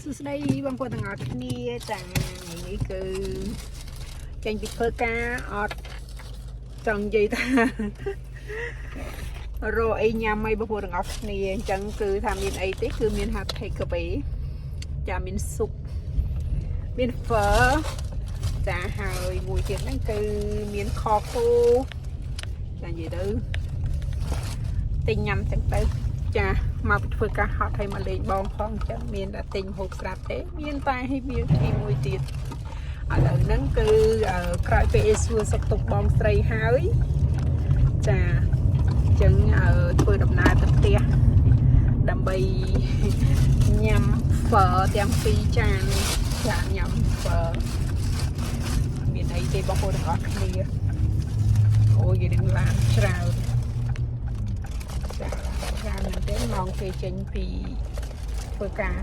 សួស្តីបងប្អូនទាំងអស់គ្នាចានេះគឺចេញពីធ្វើការអត់ចង់និយាយថារកអីញ៉ាំអីបងប្អូនទាំងអស់គ្នាអញ្ចឹងគឺថាមានអីទេគឺមាន hot take away ចាមានស៊ុបមានហ្វឺចាហើយមួយទៀតហ្នឹងគឺមានខគោចានិយាយទៅទិញញ៉ាំចឹងទៅចាមកធ្វើការហត់ឲ្យមកលេងបងផងអញ្ចឹងមានតែទិញហូបស្រាប់ទេមានតែឲ្យមានទីមួយទៀតឥឡូវហ្នឹងគឺក្រោយពេលសួរសុខទុក្ខបងស្រីហើយចាអញ្ចឹងធ្វើដំណើរទៅផ្ទះដើម្បីញ៉ាំហ្វឺទាំងពីរចានចាញ៉ាំហ្វឺមានអីទេបងប្អូនទាំងអស់គ្នាអូយយើងឡានច្រើនចាច្រើនមែនទេម៉ោងគេចេញពីធ្វើការ